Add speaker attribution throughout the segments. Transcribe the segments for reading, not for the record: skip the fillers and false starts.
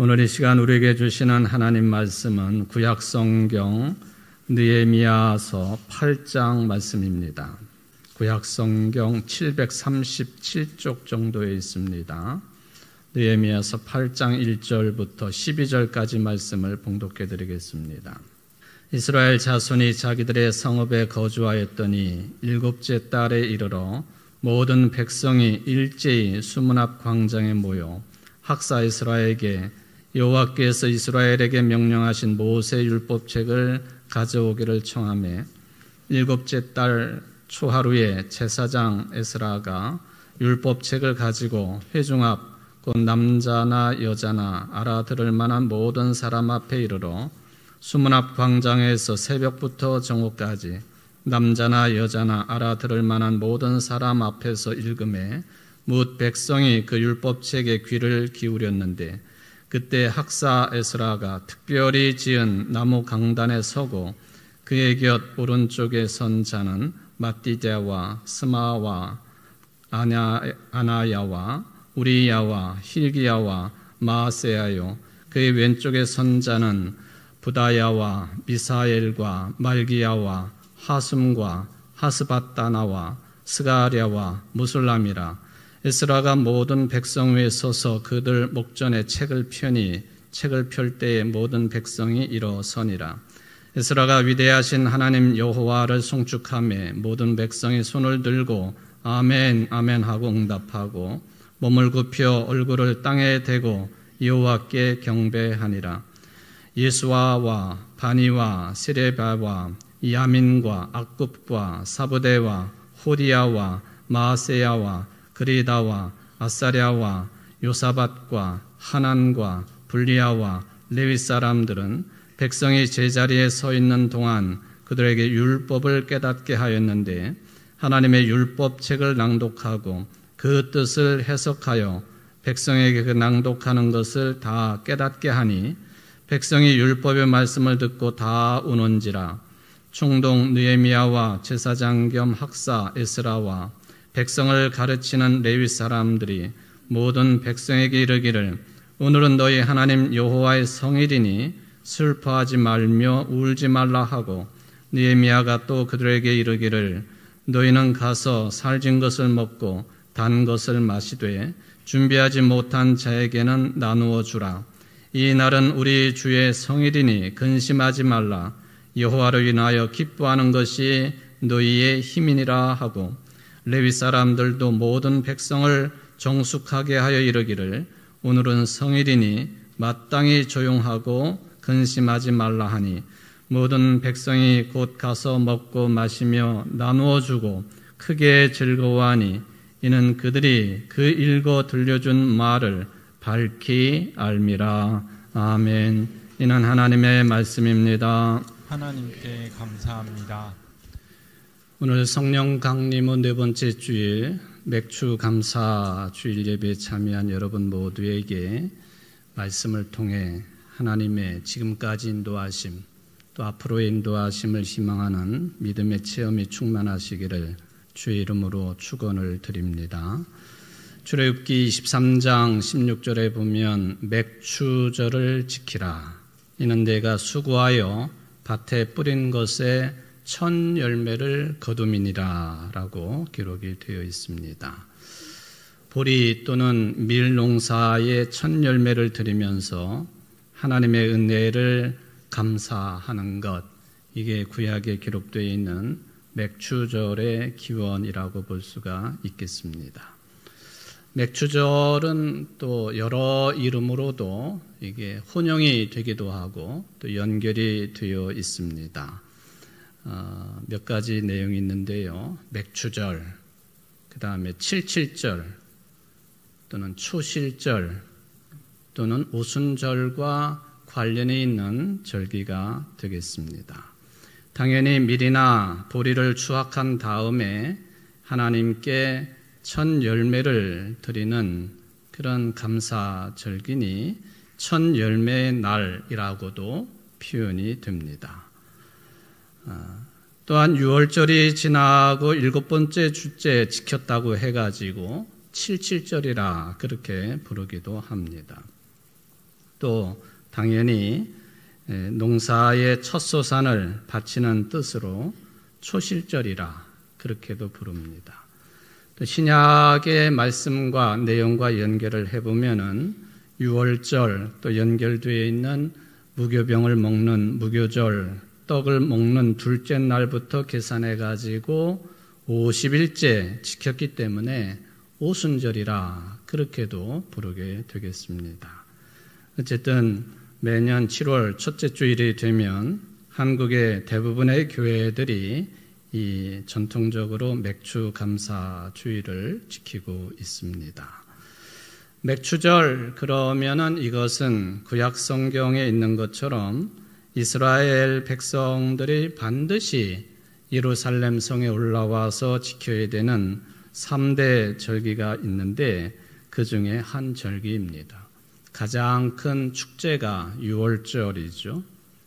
Speaker 1: 오늘 이 시간 우리에게 주시는 하나님 말씀은 구약성경 느헤미야서 8장 말씀입니다. 구약성경 737쪽 정도에 있습니다. 느헤미야서 8장 1절부터 12절까지 말씀을 봉독해 드리겠습니다. 이스라엘 자손이 자기들의 성읍에 거주하였더니 일곱째 달에 이르러 모든 백성이 일제히 수문 앞 광장에 모여 학사 에스라에게 여호와께서 이스라엘에게 명령하신 모세 율법책을 가져오기를 청하매 일곱째 달 초하루에 제사장 에스라가 율법책을 가지고 회중 앞 곧 남자나 여자나 알아들을 만한 모든 사람 앞에 이르러 수문 앞 광장에서 새벽부터 정오까지 남자나 여자나 알아들을 만한 모든 사람 앞에서 읽음에 뭇 백성이 그 율법책에 귀를 기울였는데 그때 학사 에스라가 특별히 지은 나무 강단에 서고 그의 곁 오른쪽에 선 자는 마띠대와 스마와 아나야와 우리야와 힐기야와 마아세야요 그의 왼쪽에 선 자는 부다야와 미사엘과 말기야와 하숨과 하스바다나와 스가랴와 무술람이라. 에스라가 모든 백성 위에 서서 그들 목전에 책을 펴니 책을 펼 때에 모든 백성이 일어서니라. 에스라가 위대하신 하나님 여호와를 송축하며 모든 백성이 손을 들고 아멘 아멘 하고 응답하고 몸을 굽혀 얼굴을 땅에 대고 여호와께 경배하니라. 예수아와 바니와 세레바와 야민과 악굽과 사부대와 호디야와 마아세야와 그리다와 아사랴와 요사밧과 하난과 불리야와 레위 사람들은 백성이 제자리에 서 있는 동안 그들에게 율법을 깨닫게 하였는데 하나님의 율법책을 낭독하고 그 뜻을 해석하여 백성에게 그 낭독하는 것을 다 깨닫게 하니 백성이 율법의 말씀을 듣고 다 우는지라. 총독 느헤미야와 제사장 겸 학사 에스라와 백성을 가르치는 레위 사람들이 모든 백성에게 이르기를 오늘은 너희 하나님 여호와의 성일이니 슬퍼하지 말며 울지 말라 하고 느헤미야가 또 그들에게 이르기를 너희는 가서 살진 것을 먹고 단 것을 마시되 준비하지 못한 자에게는 나누어 주라. 이 날은 우리 주의 성일이니 근심하지 말라. 여호와를 인하여 기뻐하는 것이 너희의 힘이니라 하고 레위 사람들도 모든 백성을 정숙하게 하여 이르기를 오늘은 성일이니 마땅히 조용하고 근심하지 말라 하니 모든 백성이 곧 가서 먹고 마시며 나누어 주고 크게 즐거워하니 이는 그들이 그 읽어 들려준 말을 밝히 알미라. 아멘. 이는 하나님의 말씀입니다.
Speaker 2: 하나님께 감사합니다.
Speaker 1: 오늘 성령 강림의 네 번째 주일 맥주 감사 주일 예배에 참여한 여러분 모두에게 말씀을 통해 하나님의 지금까지 인도하심 또 앞으로의 인도하심을 희망하는 믿음의 체험이 충만하시기를 주의 이름으로 축원을 드립니다. 출애굽기 23장 16절에 보면 맥추절을 지키라. 이는 내가 수고하여 밭에 뿌린 것에 첫 열매를 거둠이니라 라고 기록이 되어 있습니다. 보리 또는 밀 농사의 첫 열매를 드리면서 하나님의 은혜를 감사하는 것, 이게 구약에 기록되어 있는 맥추절의 기원이라고 볼 수가 있겠습니다. 맥추절은 또 여러 이름으로도 이게 혼용이 되기도 하고 또 연결이 되어 있습니다. 몇 가지 내용이 있는데요. 맥추절, 그 다음에 칠칠절 또는 초실절 또는 오순절과 관련이 있는 절기가 되겠습니다. 당연히 밀이나 보리를 추확한 다음에 하나님께 첫 열매를 드리는 그런 감사절기니 첫 열매의 날이라고도 표현이 됩니다. 또한 유월절이 지나고 7번째 주째 지켰다고 해가지고 칠칠절이라 그렇게 부르기도 합니다. 또 당연히 농사의 첫 소산을 바치는 뜻으로 초실절이라 그렇게도 부릅니다. 또 신약의 말씀과 내용과 연결을 해보면은 유월절 또 연결되어 있는 무교병을 먹는 무교절, 떡을 먹는 둘째 날부터 계산해 가지고 50일째 지켰기 때문에 오순절이라 그렇게도 부르게 되겠습니다. 어쨌든 매년 7월 첫째 주일이 되면 한국의 대부분의 교회들이 이 전통적으로 맥주 감사 주일을 지키고 있습니다. 맥추절 그러면은 이것은 구약 성경에 있는 것처럼 이스라엘 백성들이 반드시 예루살렘 성에 올라와서 지켜야 되는 3대 절기가 있는데 그 중에 한 절기입니다. 가장 큰 축제가 유월절이죠.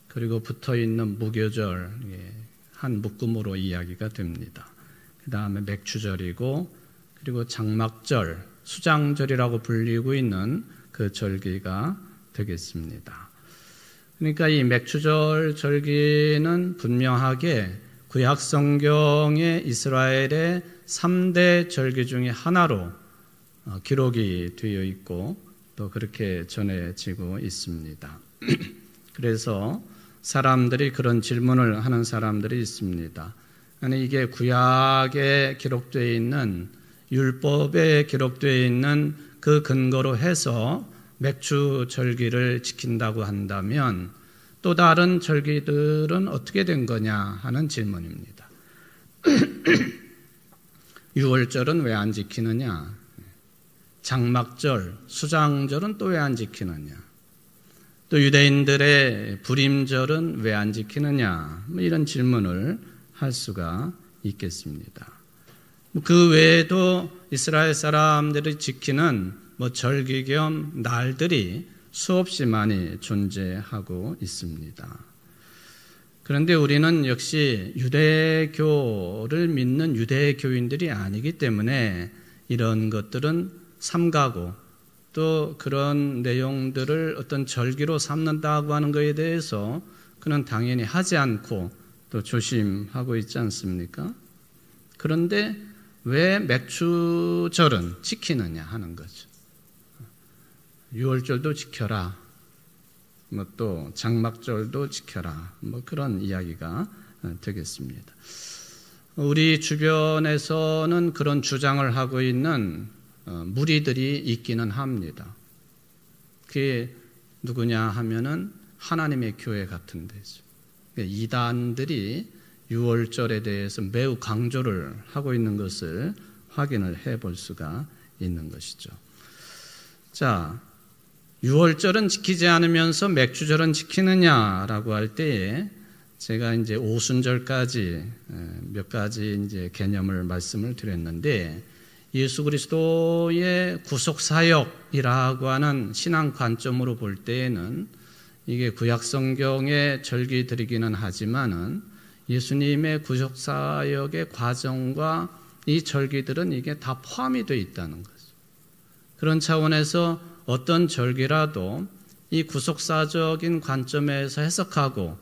Speaker 1: 그리고 붙어있는 무교절, 한 묶음으로 이야기가 됩니다. 그 다음에 맥추절이고 그리고 장막절, 수장절이라고 불리고 있는 그 절기가 되겠습니다. 그러니까 이 맥추절 절기는 분명하게 구약 성경의 이스라엘의 3대 절기 중에 하나로 기록이 되어 있고 또 그렇게 전해지고 있습니다. 그래서 사람들이 그런 질문을 하는 사람들이 있습니다. 아니 이게 구약에 기록되어 있는 율법에 기록되어 있는 그 근거로 해서 맥추 절기를 지킨다고 한다면 또 다른 절기들은 어떻게 된 거냐 하는 질문입니다. 유월절은 왜 안 지키느냐? 장막절, 수장절은 또 왜 안 지키느냐? 또 유대인들의 불임절은 왜 안 지키느냐? 이런 질문을 할 수가 있겠습니다. 그 외에도 이스라엘 사람들이 지키는 절기 겸 날들이 수없이 많이 존재하고 있습니다. 그런데 우리는 역시 유대교를 믿는 유대교인들이 아니기 때문에 이런 것들은 삼가고 또 그런 내용들을 어떤 절기로 삼는다고 하는 것에 대해서 그는 당연히 하지 않고 또 조심하고 있지 않습니까? 그런데 왜 맥추절은 지키느냐 하는 거죠. 유월절도 지켜라. 또 장막절도 지켜라. 그런 이야기가 되겠습니다. 우리 주변에서는 그런 주장을 하고 있는 무리들이 있기는 합니다. 그게 누구냐 하면은 하나님의 교회 같은 데죠. 이단들이 유월절에 대해서 매우 강조를 하고 있는 것을 확인을 해볼 수가 있는 것이죠. 자, 유월절은 지키지 않으면서 맥주절은 지키느냐라고 할 때에 제가 이제 오순절까지 몇 가지 이제 개념을 말씀을 드렸는데 예수 그리스도의 구속 사역이라고 하는 신앙 관점으로 볼 때에는 이게 구약 성경의 절기들이기는 하지만은 예수님의 구속 사역의 과정과 이 절기들은 이게 다 포함이 되어 있다는 거죠. 그런 차원에서 어떤 절기라도 이 구속사적인 관점에서 해석하고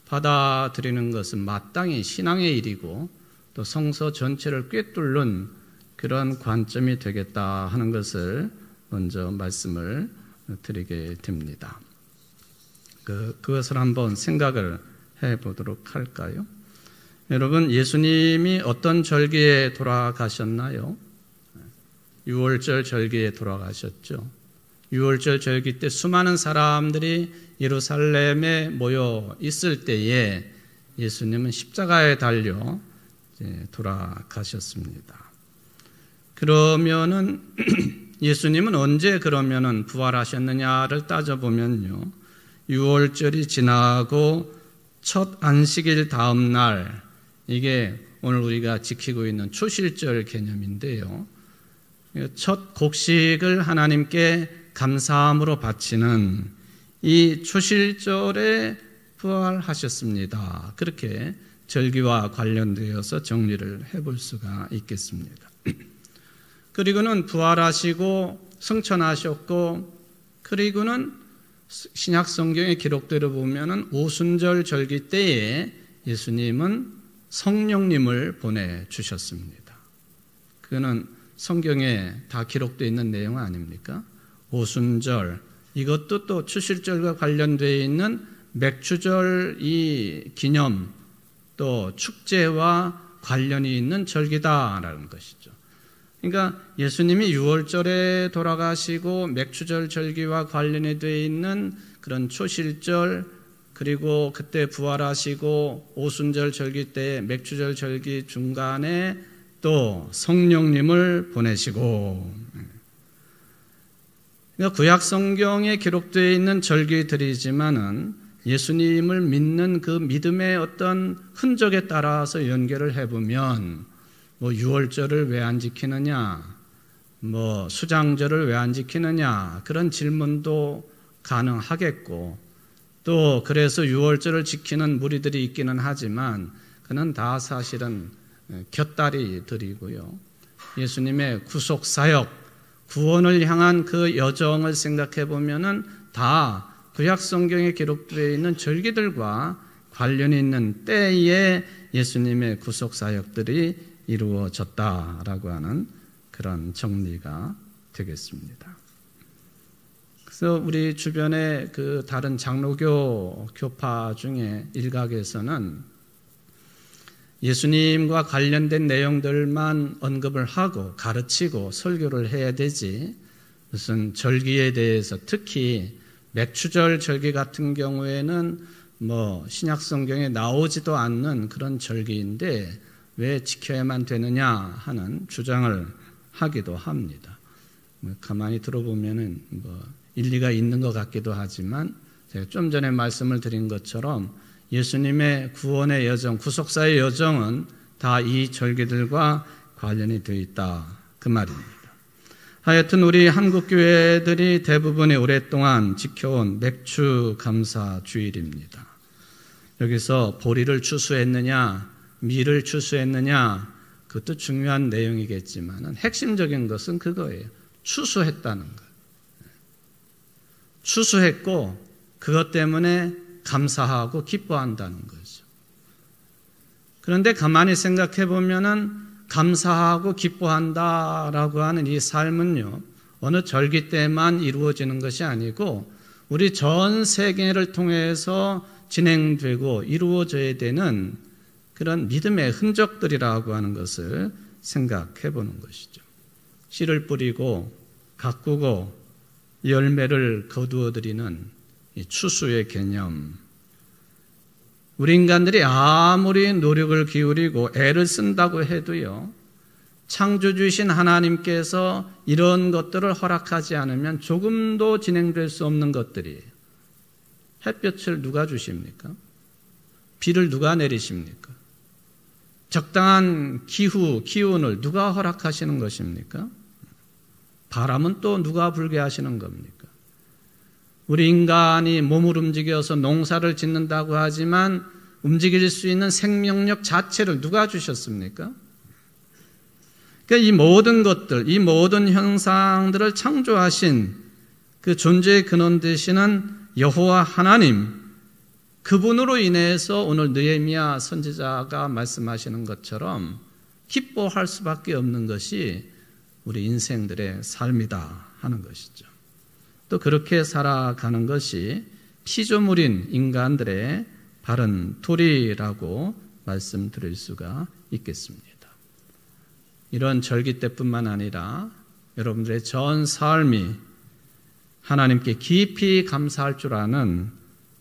Speaker 1: 받아들이는 것은 마땅히 신앙의 일이고 또 성서 전체를 꿰뚫는 그런 관점이 되겠다 하는 것을 먼저 말씀을 드리게 됩니다. 그것을 한번 생각을 해보도록 할까요? 여러분, 예수님이 어떤 절기에 돌아가셨나요? 유월절 절기에 돌아가셨죠. 유월절 절기 때 수많은 사람들이 예루살렘에 모여 있을 때에 예수님은 십자가에 달려 돌아가셨습니다. 그러면은 예수님은 언제 그러면은 부활하셨느냐를 따져보면요. 유월절이 지나고 첫 안식일 다음 날, 이게 오늘 우리가 지키고 있는 초실절 개념인데요. 첫 곡식을 하나님께 감사함으로 바치는 이 초실절에 부활하셨습니다. 그렇게 절기와 관련되어서 정리를 해볼 수가 있겠습니다. 그리고는 부활하시고 승천하셨고, 그리고는 신약 성경의 기록대로 보면은 오순절 절기 때에 예수님은 성령님을 보내주셨습니다. 그거는 성경에 다 기록되어 있는 내용 아닙니까? 오순절, 이것도 또 추실절과 관련되어 있는 맥추절 이 기념, 또 축제와 관련이 있는 절기다라는 것이죠. 그러니까 예수님이 6월절에 돌아가시고 맥추절 절기와 관련이 되어 있는 그런 초실절, 그리고 그때 부활하시고 오순절 절기 때 맥추절 절기 중간에 또 성령님을 보내시고, 그러니까 구약 성경에 기록되어 있는 절기들이지만은 예수님을 믿는 그 믿음의 어떤 흔적에 따라서 연결을 해보면, 뭐 6월절을 왜 안 지키느냐, 뭐 수장절을 왜 안 지키느냐, 그런 질문도 가능하겠고, 또 그래서 6월절을 지키는 무리들이 있기는 하지만 그는 다 사실은 곁다리들이고요. 예수님의 구속사역, 구원을 향한 그 여정을 생각해 보면은 다 구약 성경에 기록되어 있는 절기들과 관련이 있는 때에 예수님의 구속사역들이 이루어졌다라고 하는 그런 정리가 되겠습니다. 그래서 우리 주변의 그 다른 장로교 교파 중에 일각에서는 예수님과 관련된 내용들만 언급을 하고 가르치고 설교를 해야 되지, 무슨 절기에 대해서, 특히 맥추절 절기 같은 경우에는 뭐 신약 성경에 나오지도 않는 그런 절기인데 왜 지켜야만 되느냐 하는 주장을 하기도 합니다. 가만히 들어보면은 뭐 일리가 있는 것 같기도 하지만, 제가 좀 전에 말씀을 드린 것처럼 예수님의 구원의 여정, 구속사의 여정은 다 이 절기들과 관련이 되어 있다, 그 말입니다. 하여튼 우리 한국 교회들이 대부분이 오랫동안 지켜온 맥추 감사 주일입니다. 여기서 보리를 추수했느냐, 밀을 추수했느냐, 그것도 중요한 내용이겠지만 핵심적인 것은 그거예요. 추수했다는 것. 추수했고 그것 때문에 감사하고 기뻐한다는 거죠. 그런데 가만히 생각해 보면은 감사하고 기뻐한다라고 하는 이 삶은요, 어느 절기 때만 이루어지는 것이 아니고 우리 전 세계를 통해서 진행되고 이루어져야 되는 그런 믿음의 흔적들이라고 하는 것을 생각해 보는 것이죠. 씨를 뿌리고 가꾸고 열매를 거두어들이는 이 추수의 개념. 우리 인간들이 아무리 노력을 기울이고 애를 쓴다고 해도요, 창조주이신 하나님께서 이런 것들을 허락하지 않으면 조금도 진행될 수 없는 것들이에요. 햇볕을 누가 주십니까? 비를 누가 내리십니까? 적당한 기운을 누가 허락하시는 것입니까? 바람은 또 누가 불게 하시는 겁니까? 우리 인간이 몸을 움직여서 농사를 짓는다고 하지만 움직일 수 있는 생명력 자체를 누가 주셨습니까? 그러니까 이 모든 것들, 이 모든 현상들을 창조하신 그 존재의 근원 되시는 여호와 하나님, 그분으로 인해서 오늘 느헤미야 선지자가 말씀하시는 것처럼 기뻐할 수밖에 없는 것이 우리 인생들의 삶이다 하는 것이죠. 또 그렇게 살아가는 것이 피조물인 인간들의 바른 도리라고 말씀드릴 수가 있겠습니다. 이런 절기 때뿐만 아니라 여러분들의 전 삶이 하나님께 깊이 감사할 줄 아는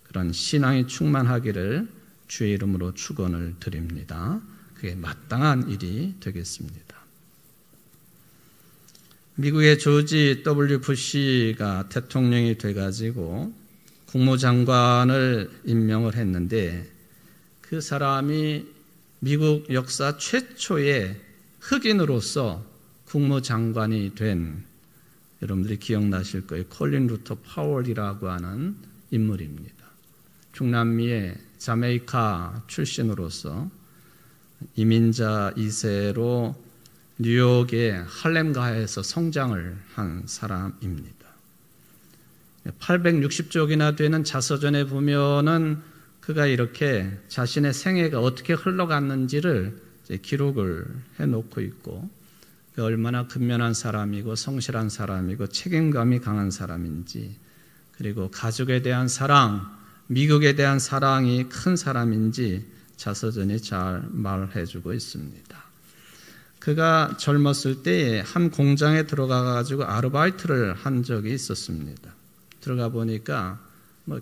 Speaker 1: 그런 신앙이 충만하기를 주의 이름으로 축원을 드립니다. 그게 마땅한 일이 되겠습니다. 미국의 조지 W. 부시가 대통령이 돼가지고 국무장관을 임명을 했는데, 그 사람이 미국 역사 최초의 흑인으로서 국무장관이 된, 여러분들이 기억나실 거예요. 콜린 루터 파월이라고 하는 인물입니다. 중남미의 자메이카 출신으로서 이민자 2세로 뉴욕의 할렘가에서 성장을 한 사람입니다. 860쪽이나 되는 자서전에 보면은 그가 이렇게 자신의 생애가 어떻게 흘러갔는지를 기록을 해놓고 있고, 얼마나 근면한 사람이고 성실한 사람이고 책임감이 강한 사람인지, 그리고 가족에 대한 사랑, 미국에 대한 사랑이 큰 사람인지 자서전이 잘 말해주고 있습니다. 그가 젊었을 때에 한 공장에 들어가가지고 아르바이트를 한 적이 있었습니다. 들어가 보니까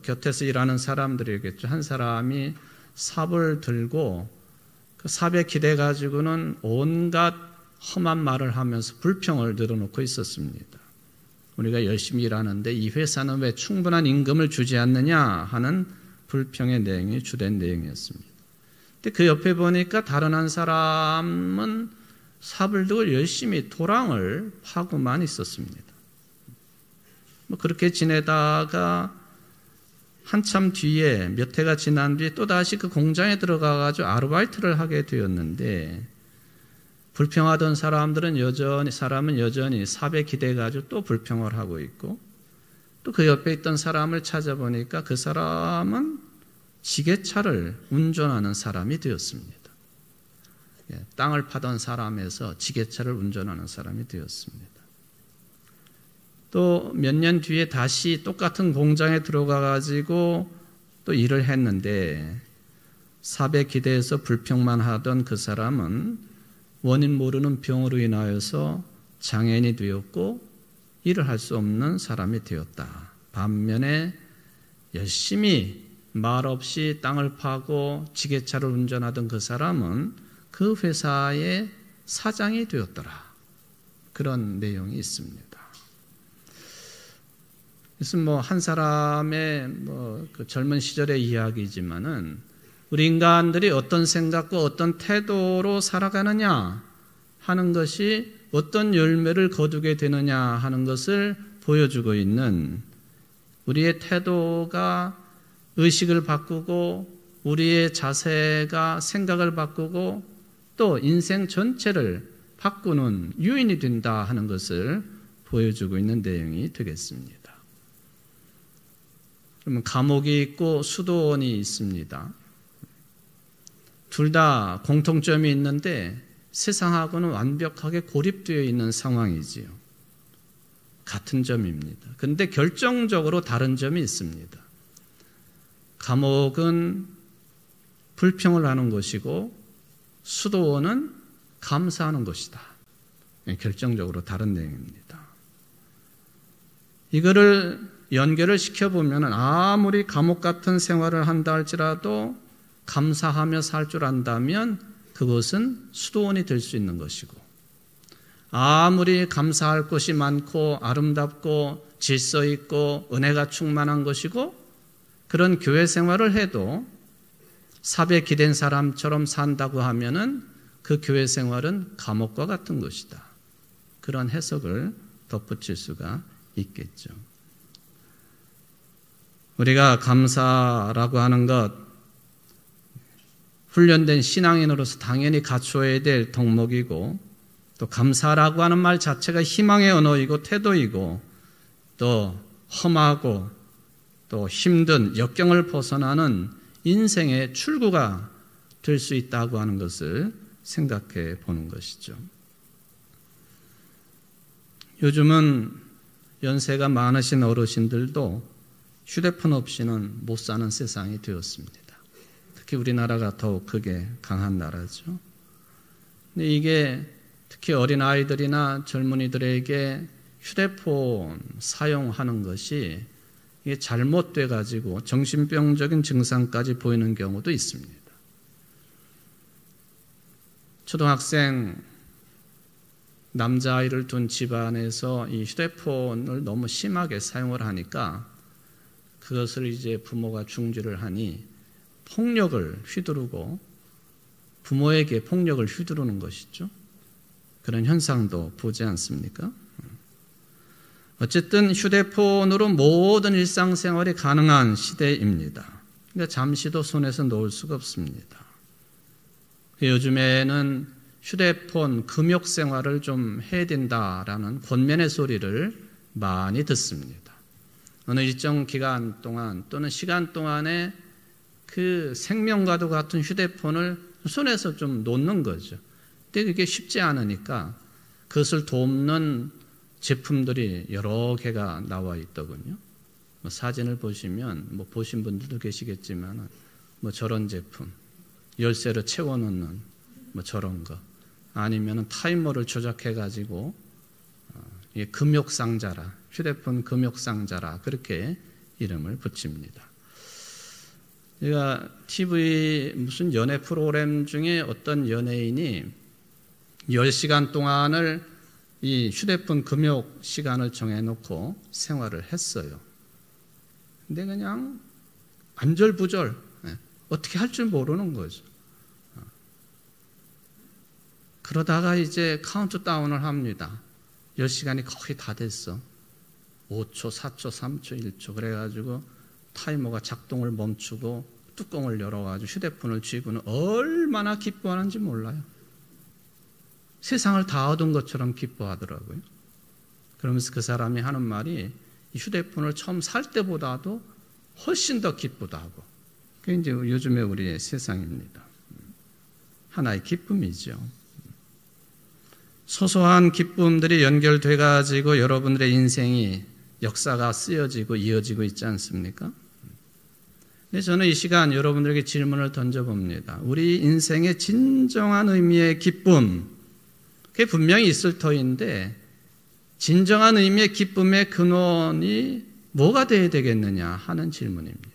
Speaker 1: 곁에서 일하는 사람들이겠죠. 한 사람이 삽을 들고 그 삽에 기대가지고는 온갖 험한 말을 하면서 불평을 늘어놓고 있었습니다. 우리가 열심히 일하는데 이 회사는 왜 충분한 임금을 주지 않느냐 하는 불평의 내용이 주된 내용이었습니다. 근데 그 옆에 보니까 다른 한 사람은 삽을 들고 열심히 도랑을 파고만 있었습니다. 그렇게 지내다가 한참 뒤에 몇 해가 지난 뒤에 또다시 그 공장에 들어가가지고 아르바이트를 하게 되었는데, 불평하던 사람은 여전히 삽에 기대가지고 또 불평을 하고 있고, 또 그 옆에 있던 사람을 찾아보니까 그 사람은 지게차를 운전하는 사람이 되었습니다. 땅을 파던 사람에서 지게차를 운전하는 사람이 되었습니다. 또 몇 년 뒤에 다시 똑같은 공장에 들어가가지고 또 일을 했는데, 삽에 기대해서 불평만 하던 그 사람은 원인 모르는 병으로 인하여서 장애인이 되었고 일을 할 수 없는 사람이 되었다. 반면에 열심히 말없이 땅을 파고 지게차를 운전하던 그 사람은 그 회사의 사장이 되었더라. 그런 내용이 있습니다. 그래서 한 사람의 그 젊은 시절의 이야기지만은 우리 인간들이 어떤 생각과 어떤 태도로 살아가느냐 하는 것이 어떤 열매를 거두게 되느냐 하는 것을 보여주고 있는, 우리의 태도가 의식을 바꾸고 우리의 자세가 생각을 바꾸고 또 인생 전체를 바꾸는 요인이 된다 하는 것을 보여주고 있는 내용이 되겠습니다. 그러면 감옥이 있고 수도원이 있습니다. 둘 다 공통점이 있는데 세상하고는 완벽하게 고립되어 있는 상황이지요. 같은 점입니다. 그런데 결정적으로 다른 점이 있습니다. 감옥은 불평을 하는 것이고 수도원은 감사하는 것이다. 결정적으로 다른 내용입니다. 이거를 연결을 시켜보면 아무리 감옥 같은 생활을 한다 할지라도 감사하며 살 줄 안다면 그것은 수도원이 될 수 있는 것이고, 아무리 감사할 것이 많고 아름답고 질서 있고 은혜가 충만한 것이고 그런 교회 생활을 해도 삽에 기댄 사람처럼 산다고 하면은 그 교회 생활은 감옥과 같은 것이다. 그런 해석을 덧붙일 수가 있겠죠. 우리가 감사라고 하는 것, 훈련된 신앙인으로서 당연히 갖추어야 될 덕목이고, 또 감사라고 하는 말 자체가 희망의 언어이고 태도이고, 또 험하고 또 힘든 역경을 벗어나는 인생의 출구가 될 수 있다고 하는 것을 생각해 보는 것이죠. 요즘은 연세가 많으신 어르신들도 휴대폰 없이는 못 사는 세상이 되었습니다. 특히 우리나라가 더욱 그게 강한 나라죠. 근데 이게 특히 어린아이들이나 젊은이들에게 휴대폰 사용하는 것이 이게 잘못돼 가지고 정신병적인 증상까지 보이는 경우도 있습니다. 초등학생 남자아이를 둔 집안에서 이 휴대폰을 너무 심하게 사용을 하니까 그것을 이제 부모가 중지를 하니 폭력을 휘두르고 부모에게 폭력을 휘두르는 것이죠. 그런 현상도 보지 않습니까? 어쨌든 휴대폰으로 모든 일상생활이 가능한 시대입니다. 그러니까 잠시도 손에서 놓을 수가 없습니다. 요즘에는 휴대폰 금욕 생활을 좀 해야 된다라는 권면의 소리를 많이 듣습니다. 어느 일정 기간 동안 또는 시간 동안에 그 생명과도 같은 휴대폰을 손에서 좀 놓는 거죠. 근데 그게 쉽지 않으니까 그것을 돕는 제품들이 여러 개가 나와 있더군요. 사진을 보시면 보신 분들도 계시겠지만 저런 제품, 열쇠로 채워놓는 저런 거, 아니면 타이머를 조작해가지고 금욕상자라, 휴대폰 금욕상자라 그렇게 이름을 붙입니다. 제가 TV 무슨 연애 프로그램 중에 어떤 연예인이 10시간 동안을 이 휴대폰 금욕 시간을 정해놓고 생활을 했어요. 근데 그냥 안절부절 어떻게 할 줄 모르는 거죠. 그러다가 이제 카운트다운을 합니다. 10시간이 거의 다 됐어. 5초, 4초, 3초, 1초 그래가지고 타이머가 작동을 멈추고 뚜껑을 열어가지고 휴대폰을 쥐고는 얼마나 기뻐하는지 몰라요. 세상을 다 얻은 것처럼 기뻐하더라고요. 그러면서 그 사람이 하는 말이 휴대폰을 처음 살 때보다도 훨씬 더 기쁘다고. 그게 이제 요즘의 우리의 세상입니다. 하나의 기쁨이죠. 소소한 기쁨들이 연결돼 가지고 여러분들의 인생이 역사가 쓰여지고 이어지고 있지 않습니까? 근데 저는 이 시간 여러분들에게 질문을 던져봅니다. 우리 인생의 진정한 의미의 기쁨, 그게 분명히 있을 터인데 진정한 의미의 기쁨의 근원이 뭐가 되어야 되겠느냐 하는 질문입니다.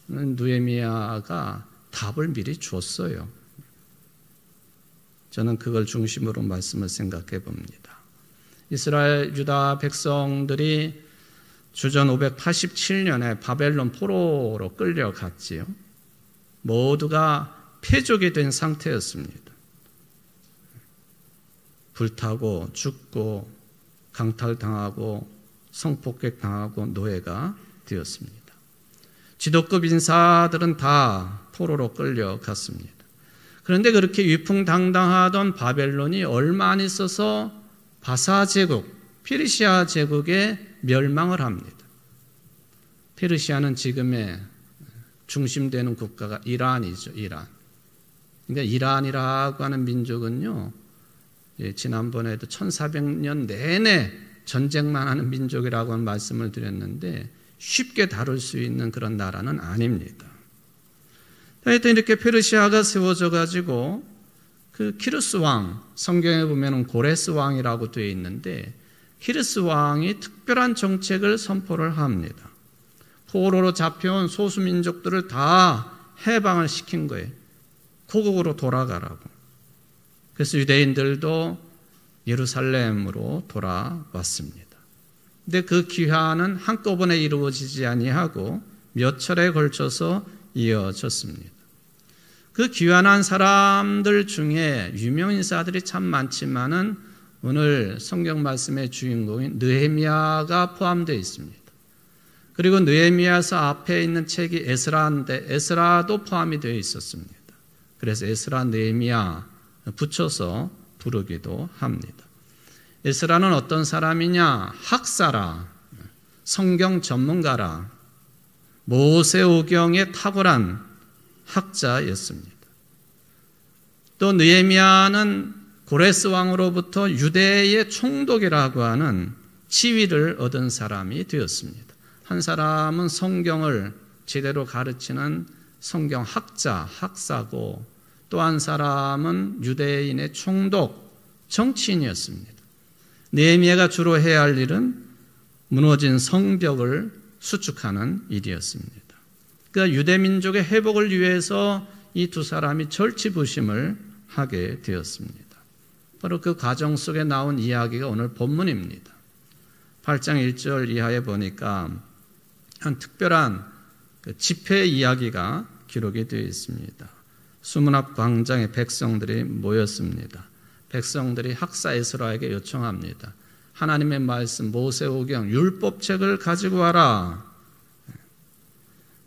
Speaker 1: 느헤미야가 답을 미리 줬어요. 저는 그걸 중심으로 말씀을 생각해 봅니다. 이스라엘 유다 백성들이 주전 587년에 바벨론 포로로 끌려갔지요. 모두가 패족이 된 상태였습니다. 불타고 죽고 강탈당하고 성폭격당하고 노예가 되었습니다. 지도급 인사들은 다 포로로 끌려갔습니다. 그런데 그렇게 위풍당당하던 바벨론이 얼마 안 있어서 바사 제국, 페르시아 제국에 멸망을 합니다. 페르시아는 지금의 중심되는 국가가 이란이죠. 이란. 그러니까 이란이라고 하는 민족은요, 지난번에도 1400년 내내 전쟁만 하는 민족이라고 하는 말씀을 드렸는데 쉽게 다룰 수 있는 그런 나라는 아닙니다. 하여튼 이렇게 페르시아가 세워져 가지고 그 키루스 왕, 성경에 보면 고레스 왕이라고 되어 있는데 키루스 왕이 특별한 정책을 선포를 합니다. 포로로 잡혀온 소수민족들을 다 해방을 시킨 거예요. 고국으로 돌아가라고. 그래서 유대인들도 예루살렘으로 돌아왔습니다. 근데 그 귀환은 한꺼번에 이루어지지 아니하고 몇 차례에 걸쳐서 이어졌습니다. 그 귀환한 사람들 중에 유명 인사들이 참 많지만은 오늘 성경 말씀의 주인공인 느헤미야가 포함되어 있습니다. 그리고 느헤미야서 앞에 있는 책이 에스라인데 에스라도 포함이 되어 있었습니다. 그래서 에스라 느헤미야 붙여서 부르기도 합니다. 에스라는 어떤 사람이냐? 학사라, 성경 전문가라, 모세오경에 탁월한 학자였습니다. 또 느헤미야는 고레스 왕으로부터 유대의 총독이라고 하는 지위를 얻은 사람이 되었습니다. 한 사람은 성경을 제대로 가르치는 성경 학자, 학사고 또 한 사람은 유대인의 총독, 정치인이었습니다. 느헤미야가 주로 해야 할 일은 무너진 성벽을 수축하는 일이었습니다. 그러니까 유대민족의 회복을 위해서 이 두 사람이 절치부심을 하게 되었습니다. 바로 그 과정 속에 나온 이야기가 오늘 본문입니다. 8장 1절 이하에 보니까 한 특별한 집회 이야기가 기록이 되어 있습니다. 수문 앞 광장에 백성들이 모였습니다. 백성들이 학사 에스라에게 요청합니다. 하나님의 말씀 모세오경 율법책을 가지고 와라.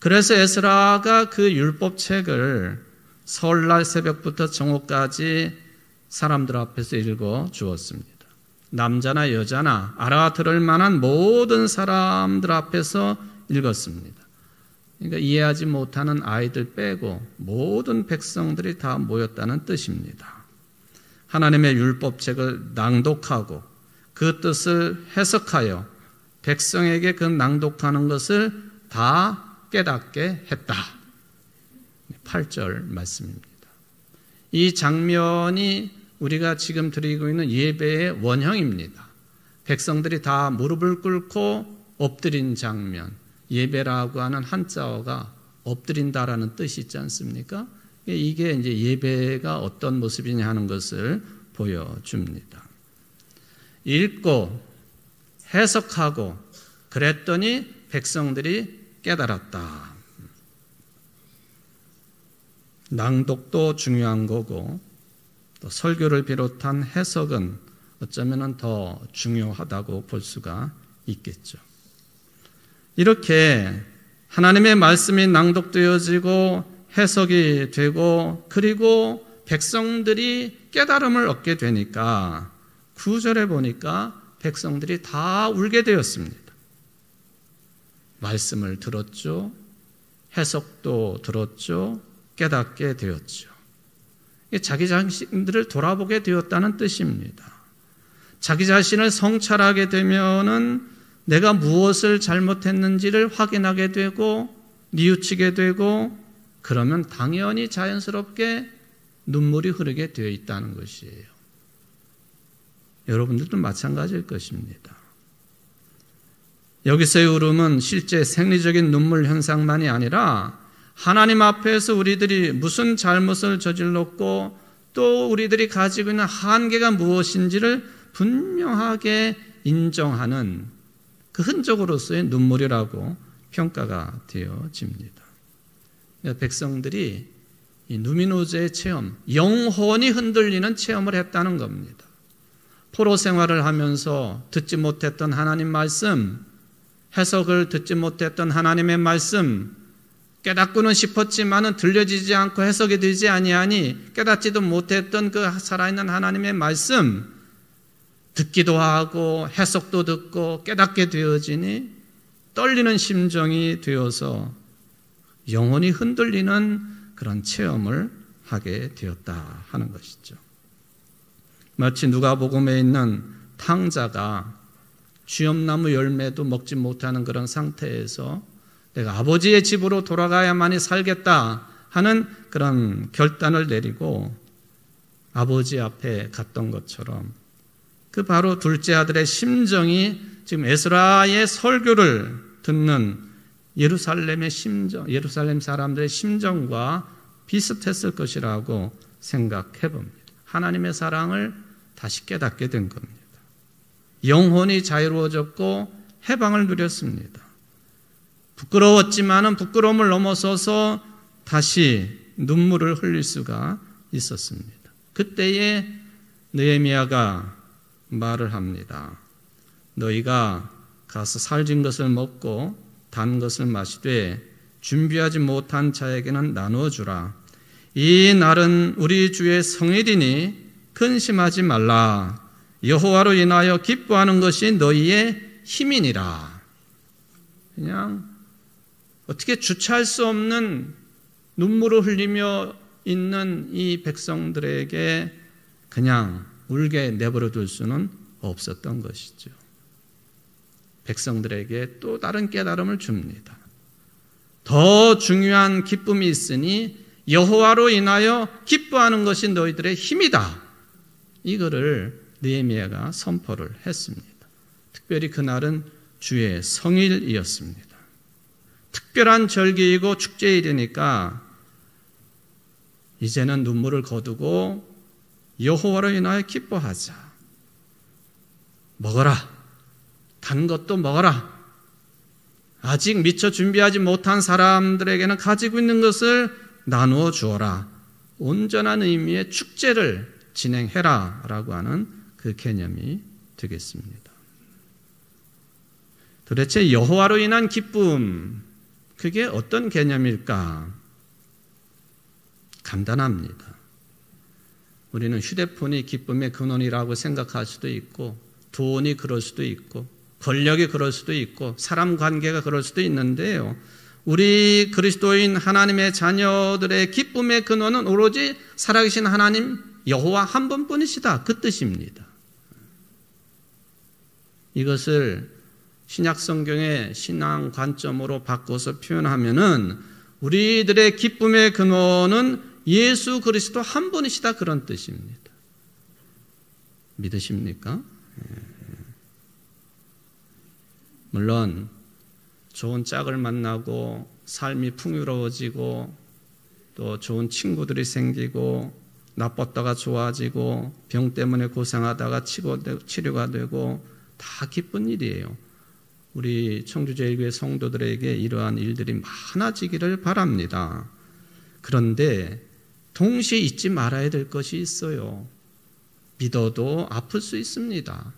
Speaker 1: 그래서 에스라가 그 율법책을 설날 새벽부터 정오까지 사람들 앞에서 읽어 주었습니다. 남자나 여자나 알아들을 만한 모든 사람들 앞에서 읽었습니다. 그러니까 이해하지 못하는 아이들 빼고 모든 백성들이 다 모였다는 뜻입니다. 하나님의 율법책을 낭독하고 그 뜻을 해석하여 백성에게 그 낭독하는 것을 다 깨닫게 했다. 8절 말씀입니다. 이 장면이 우리가 지금 드리고 있는 예배의 원형입니다. 백성들이 다 무릎을 꿇고 엎드린 장면, 예배라고 하는 한자어가 엎드린다라는 뜻이 있지 않습니까? 이게 이제 예배가 어떤 모습이냐 하는 것을 보여줍니다. 읽고 해석하고 그랬더니 백성들이 깨달았다. 낭독도 중요한 거고 또 설교를 비롯한 해석은 어쩌면 더 중요하다고 볼 수가 있겠죠. 이렇게 하나님의 말씀이 낭독되어지고 해석이 되고 그리고 백성들이 깨달음을 얻게 되니까 9절에 보니까 백성들이 다 울게 되었습니다. 말씀을 들었죠. 해석도 들었죠. 깨닫게 되었죠. 자기 자신들을 돌아보게 되었다는 뜻입니다. 자기 자신을 성찰하게 되면은 내가 무엇을 잘못했는지를 확인하게 되고 뉘우치게 되고 그러면 당연히 자연스럽게 눈물이 흐르게 되어 있다는 것이에요. 여러분들도 마찬가지일 것입니다. 여기서의 울음은 실제 생리적인 눈물 현상만이 아니라 하나님 앞에서 우리들이 무슨 잘못을 저질렀고 또 우리들이 가지고 있는 한계가 무엇인지를 분명하게 인정하는 그 흔적으로서의 눈물이라고 평가가 되어집니다. 백성들이 이 누미노제의 체험, 영혼이 흔들리는 체험을 했다는 겁니다. 포로 생활을 하면서 듣지 못했던 하나님 말씀, 해석을 듣지 못했던 하나님의 말씀, 깨닫고는 싶었지만은 들려지지 않고 해석이 되지 아니하니 깨닫지도 못했던 그 살아있는 하나님의 말씀, 듣기도 하고 해석도 듣고 깨닫게 되어지니 떨리는 심정이 되어서 영혼이 흔들리는 그런 체험을 하게 되었다 하는 것이죠. 마치 누가복음에 있는 탕자가 쥐엄나무 열매도 먹지 못하는 그런 상태에서 내가 아버지의 집으로 돌아가야만이 살겠다 하는 그런 결단을 내리고 아버지 앞에 갔던 것처럼 그 바로 둘째 아들의 심정이 지금 에스라의 설교를 듣는 예루살렘의 심정, 예루살렘 사람들의 심정과 비슷했을 것이라고 생각해 봅니다. 하나님의 사랑을 다시 깨닫게 된 겁니다. 영혼이 자유로워졌고 해방을 누렸습니다. 부끄러웠지만은 부끄러움을 넘어서서 다시 눈물을 흘릴 수가 있었습니다. 그때에 느헤미야가 말을 합니다. 너희가 가서 살진 것을 먹고 단 것을 마시되 준비하지 못한 자에게는 나누어 주라. 이 날은 우리 주의 성일이니 근심하지 말라. 여호와로 인하여 기뻐하는 것이 너희의 힘이니라. 그냥 어떻게 주체할 수 없는 눈물을 흘리며 있는 이 백성들에게 그냥 울게 내버려 둘 수는 없었던 것이죠. 백성들에게 또 다른 깨달음을 줍니다. 더 중요한 기쁨이 있으니 여호와로 인하여 기뻐하는 것이 너희들의 힘이다. 이거를 느헤미야가 선포를 했습니다. 특별히 그날은 주의 성일이었습니다. 특별한 절기이고 축제일이니까 이제는 눈물을 거두고 여호와로 인하여 기뻐하자. 먹어라. 단 것도 먹어라. 아직 미처 준비하지 못한 사람들에게는 가지고 있는 것을 나누어 주어라. 온전한 의미의 축제를 진행해라 라고 하는 그 개념이 되겠습니다. 도대체 여호와로 인한 기쁨, 그게 어떤 개념일까? 간단합니다. 우리는 휴대폰이 기쁨의 근원이라고 생각할 수도 있고 돈이 그럴 수도 있고 권력이 그럴 수도 있고 사람 관계가 그럴 수도 있는데요. 우리 그리스도인 하나님의 자녀들의 기쁨의 근원은 오로지 살아계신 하나님 여호와 한 분뿐이시다. 그 뜻입니다. 이것을 신약 성경의 신앙 관점으로 바꿔서 표현하면은 우리들의 기쁨의 근원은 예수 그리스도 한 분이시다. 그런 뜻입니다. 믿으십니까? 물론 좋은 짝을 만나고 삶이 풍요로워지고 또 좋은 친구들이 생기고 나빴다가 좋아지고 병 때문에 고생하다가 치료가 되고 다 기쁜 일이에요. 우리 청주제일교회 성도들에게 이러한 일들이 많아지기를 바랍니다. 그런데 동시에 잊지 말아야 될 것이 있어요. 믿어도 아플 수 있습니다.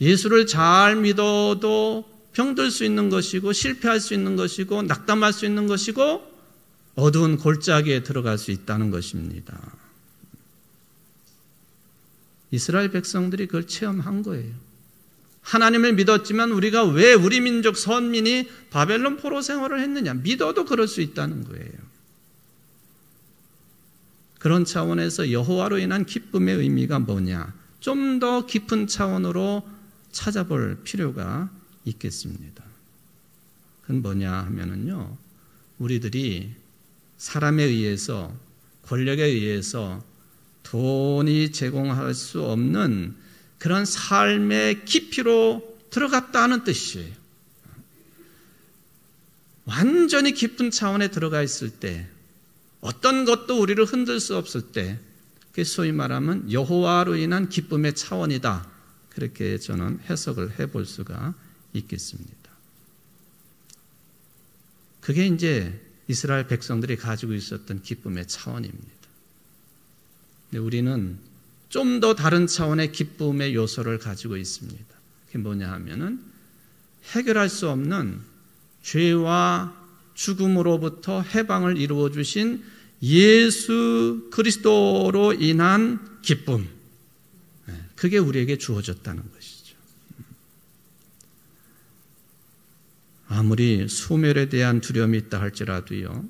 Speaker 1: 예수를 잘 믿어도 병들 수 있는 것이고 실패할 수 있는 것이고 낙담할 수 있는 것이고 어두운 골짜기에 들어갈 수 있다는 것입니다. 이스라엘 백성들이 그걸 체험한 거예요. 하나님을 믿었지만 우리가 왜 우리 민족 선민이 바벨론 포로 생활을 했느냐? 믿어도 그럴 수 있다는 거예요. 그런 차원에서 여호와로 인한 기쁨의 의미가 뭐냐? 좀 더 깊은 차원으로 찾아볼 필요가 있겠습니다. 그건 뭐냐 하면은요, 우리들이 사람에 의해서, 권력에 의해서 돈이 제공할 수 없는 그런 삶의 깊이로 들어갔다는 뜻이에요. 완전히 깊은 차원에 들어가 있을 때, 어떤 것도 우리를 흔들 수 없을 때, 그게 소위 말하면 여호와로 인한 기쁨의 차원이다. 그렇게 저는 해석을 해볼 수가 있겠습니다. 그게 이제 이스라엘 백성들이 가지고 있었던 기쁨의 차원입니다. 근데 우리는 좀 더 다른 차원의 기쁨의 요소를 가지고 있습니다. 그게 뭐냐 하면은 해결할 수 없는 죄와 죽음으로부터 해방을 이루어 주신 예수 그리스도로 인한 기쁨. 그게 우리에게 주어졌다는 것이죠. 아무리 소멸에 대한 두려움이 있다 할지라도요,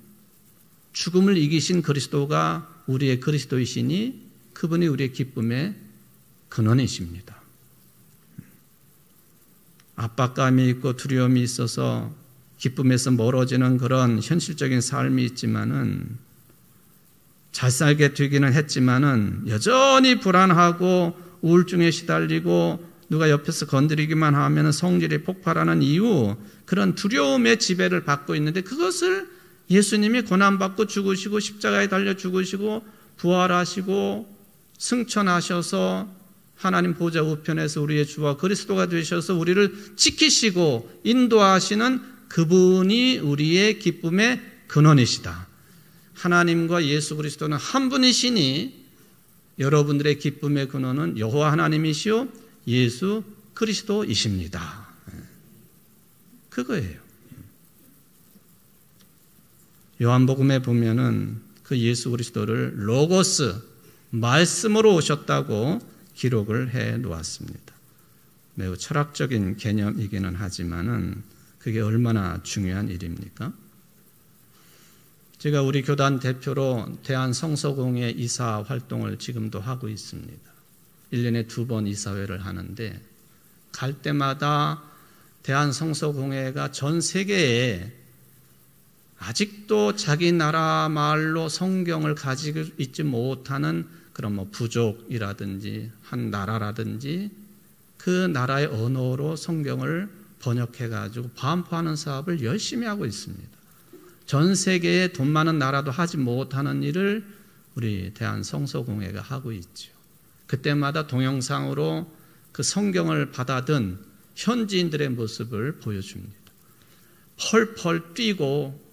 Speaker 1: 죽음을 이기신 그리스도가 우리의 그리스도이시니 그분이 우리의 기쁨의 근원이십니다. 압박감이 있고 두려움이 있어서 기쁨에서 멀어지는 그런 현실적인 삶이 있지만은, 잘 살게 되기는 했지만은 여전히 불안하고 우울증에 시달리고 누가 옆에서 건드리기만 하면 성질이 폭발하는 이유, 그런 두려움의 지배를 받고 있는데, 그것을 예수님이 고난받고 죽으시고 십자가에 달려 죽으시고 부활하시고 승천하셔서 하나님 보좌 우편에서 우리의 주와 그리스도가 되셔서 우리를 지키시고 인도하시는 그분이 우리의 기쁨의 근원이시다. 하나님과 예수 그리스도는 한 분이시니 여러분들의 기쁨의 근원은 여호와 하나님이시요 예수 그리스도이십니다. 그거예요. 요한복음에 보면은 그 예수 그리스도를 로고스, 말씀으로 오셨다고 기록을 해 놓았습니다. 매우 철학적인 개념이기는 하지만은 그게 얼마나 중요한 일입니까? 제가 우리 교단 대표로 대한성서공회 이사 활동을 지금도 하고 있습니다. 1년에 2번 이사회를 하는데, 갈 때마다 대한성서공회가 전 세계에 아직도 자기 나라 말로 성경을 가지고 있지 못하는 그런 부족이라든지 한 나라라든지 그 나라의 언어로 성경을 번역해가지고 반포하는 사업을 열심히 하고 있습니다. 전 세계에 돈 많은 나라도 하지 못하는 일을 우리 대한성서공회가 하고 있죠. 그때마다 동영상으로 그 성경을 받아든 현지인들의 모습을 보여줍니다. 펄펄 뛰고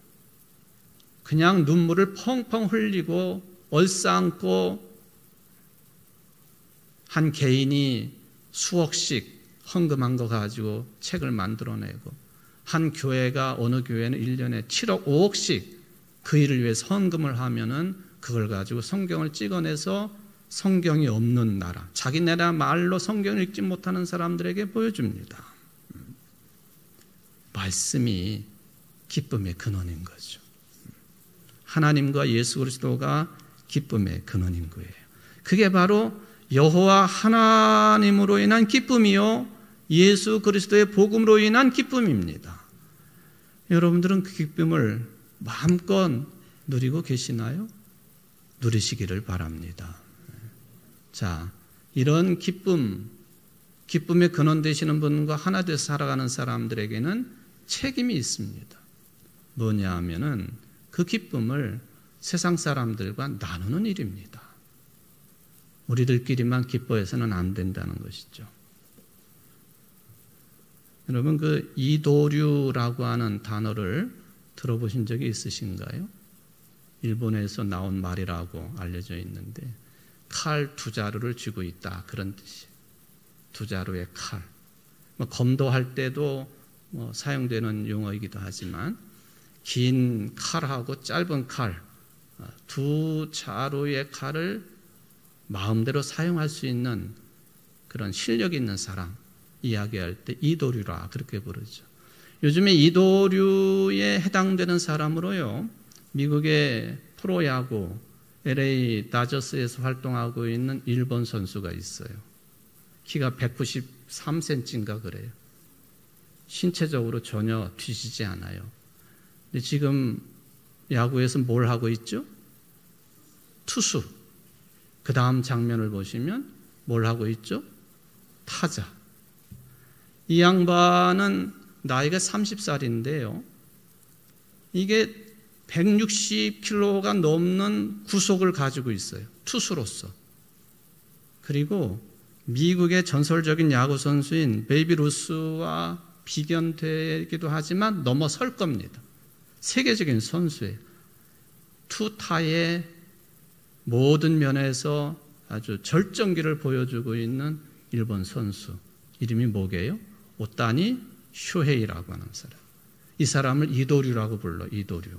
Speaker 1: 그냥 눈물을 펑펑 흘리고 얼싸안고 한 개인이 수억씩 헌금한 거 가지고 책을 만들어내고, 한 교회가, 어느 교회는 1년에 7억 5억씩 그 일을 위해서 헌금을 하면은 그걸 가지고 성경을 찍어내서 성경이 없는 나라, 자기네라 말로 성경을 읽지 못하는 사람들에게 보여줍니다. 말씀이 기쁨의 근원인 거죠. 하나님과 예수 그리스도가 기쁨의 근원인 거예요. 그게 바로 여호와 하나님으로 인한 기쁨이요 예수 그리스도의 복음으로 인한 기쁨입니다. 여러분들은 그 기쁨을 마음껏 누리고 계시나요? 누리시기를 바랍니다. 자, 이런 기쁨의 근원 되시는 분과 하나 되어 살아가는 사람들에게는 책임이 있습니다. 뭐냐 하면은 그 기쁨을 세상 사람들과 나누는 일입니다. 우리들끼리만 기뻐해서는 안 된다는 것이죠. 여러분, 그 이도류라고 하는 단어를 들어보신 적이 있으신가요? 일본에서 나온 말이라고 알려져 있는데, 칼 두 자루를 쥐고 있다, 그런 뜻이에요. 두 자루의 칼. 검도할 때도 사용되는 용어이기도 하지만, 긴 칼하고 짧은 칼, 두 자루의 칼을 마음대로 사용할 수 있는 그런 실력이 있는 사람 이야기할 때 이도류라 그렇게 부르죠. 요즘에 이도류에 해당되는 사람으로요, 미국의 프로야구 LA 다저스에서 활동하고 있는 일본 선수가 있어요. 키가 193cm인가 그래요. 신체적으로 전혀 뒤지지 않아요. 근데 지금 야구에서 뭘 하고 있죠? 투수. 그 다음 장면을 보시면 뭘 하고 있죠? 타자. 이 양반은 나이가 30살인데요. 이게 160kg가 넘는 구속을 가지고 있어요. 투수로서. 그리고 미국의 전설적인 야구 선수인 베이비 루스와 비견되기도 하지만 넘어설 겁니다. 세계적인 선수예요. 투타의 모든 면에서 아주 절정기를 보여주고 있는 일본 선수. 이름이 뭐게요? 오타니 슈헤이라고 하는 사람. 이 사람을 이도류라고 불러, 이도류.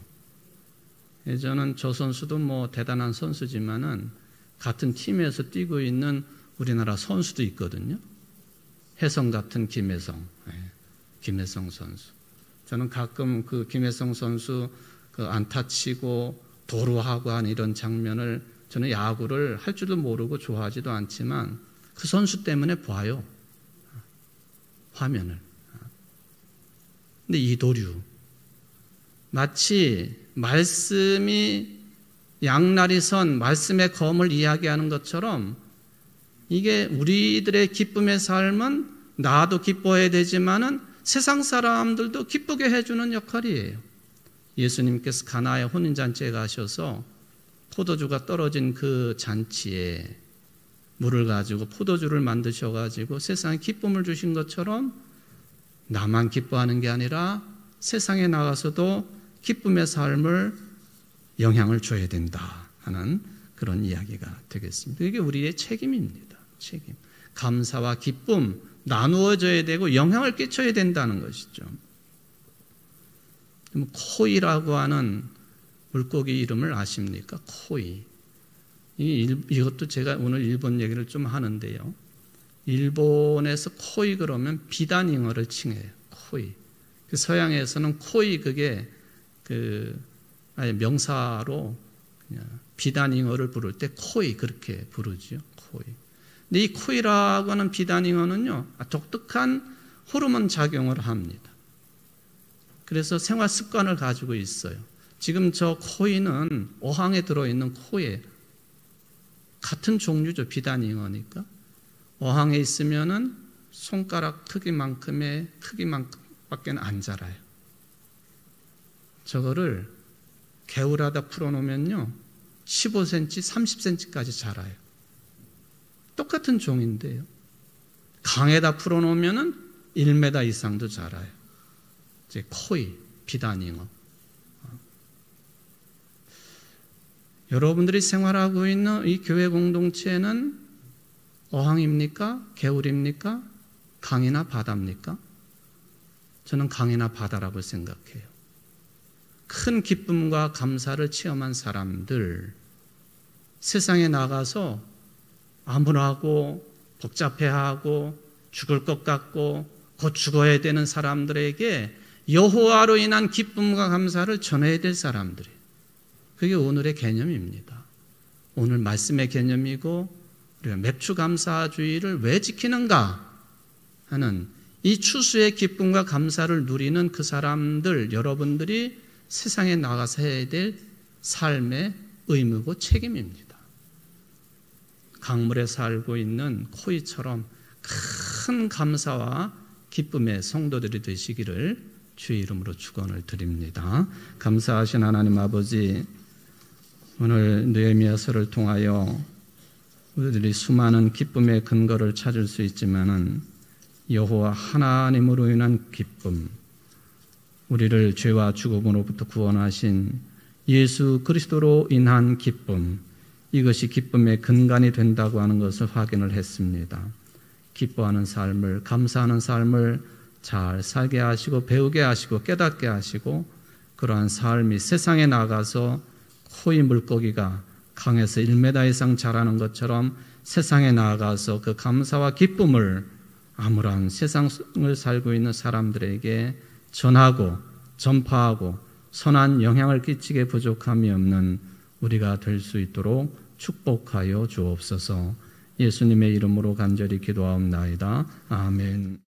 Speaker 1: 저는 저 선수도 대단한 선수지만은 같은 팀에서 뛰고 있는 우리나라 선수도 있거든요. 혜성 같은 김혜성 선수. 저는 가끔 그 김혜성 선수 그 안타 치고 도루하고 하는 이런 장면을 저는 야구를 할 줄도 모르고 좋아하지도 않지만 그 선수 때문에 봐요. 화면을. 근데 이도류. 마치 말씀이 양날이 선 말씀의 검을 이야기하는 것처럼 이게 우리들의 기쁨의 삶은 나도 기뻐해야 되지만은 세상 사람들도 기쁘게 해주는 역할이에요. 예수님께서 가나의 혼인잔치에 가셔서 포도주가 떨어진 그 잔치에 물을 가지고 포도주를 만드셔가지고 세상에 기쁨을 주신 것처럼 나만 기뻐하는 게 아니라 세상에 나가서도 기쁨의 삶을 영향을 줘야 된다 하는 그런 이야기가 되겠습니다. 이게 우리의 책임입니다. 책임. 감사와 기쁨 나누어져야 되고 영향을 끼쳐야 된다는 것이죠. 코이라고 하는 물고기 이름을 아십니까? 코이. 이것도 제가 오늘 일본 얘기를 좀 하는데요. 일본에서 코이 그러면 비단잉어를 칭해요. 코이. 서양에서는 코이 그게 아예 명사로 비단잉어를 부를 때 코이 그렇게 부르죠. 코이. 근데 이 코이라고 하는 비단잉어는요, 독특한 호르몬 작용을 합니다. 그래서 생활 습관을 가지고 있어요. 지금 저 코이는 어항에 들어있는 코예요. 같은 종류죠. 비단잉어니까. 어항에 있으면은 손가락 크기만큼의 크기밖에 안 자라요. 저거를 개울하다 풀어놓으면요 15cm, 30cm까지 자라요. 똑같은 종인데요. 강에다 풀어놓으면은 1m 이상도 자라요. 이제 코이, 비단잉어. 여러분들이 생활하고 있는 이 교회 공동체는 어항입니까? 개울입니까? 강이나 바다입니까? 저는 강이나 바다라고 생각해요. 큰 기쁨과 감사를 체험한 사람들, 세상에 나가서 암울하고 복잡해하고 죽을 것 같고 곧 죽어야 되는 사람들에게 여호와로 인한 기쁨과 감사를 전해야 될 사람들이에요. 그게 오늘의 개념입니다. 오늘 말씀의 개념이고 우리가 맥추감사주의를 왜 지키는가 하는 이 추수의 기쁨과 감사를 누리는 그 사람들, 여러분들이 세상에 나가서 해야 될 삶의 의무고 책임입니다. 강물에 살고 있는 코이처럼 큰 감사와 기쁨의 성도들이 되시기를 주의 이름으로 축원을 드립니다. 감사하신 하나님 아버지, 오늘 느헤미야서를 통하여 우리들이 수많은 기쁨의 근거를 찾을 수 있지만은 여호와 하나님으로 인한 기쁨, 우리를 죄와 죽음으로부터 구원하신 예수 그리스도로 인한 기쁨, 이것이 기쁨의 근간이 된다고 하는 것을 확인을 했습니다. 기뻐하는 삶을, 감사하는 삶을 잘 살게 하시고 배우게 하시고 깨닫게 하시고 그러한 삶이 세상에 나가서 코이 물고기가 강에서 1m 이상 자라는 것처럼 세상에 나가서 그 감사와 기쁨을 암울한 세상을 살고 있는 사람들에게 전하고 전파하고 선한 영향을 끼치게 부족함이 없는 우리가 될 수 있도록 축복하여 주옵소서. 예수님의 이름으로 간절히 기도하옵나이다. 아멘.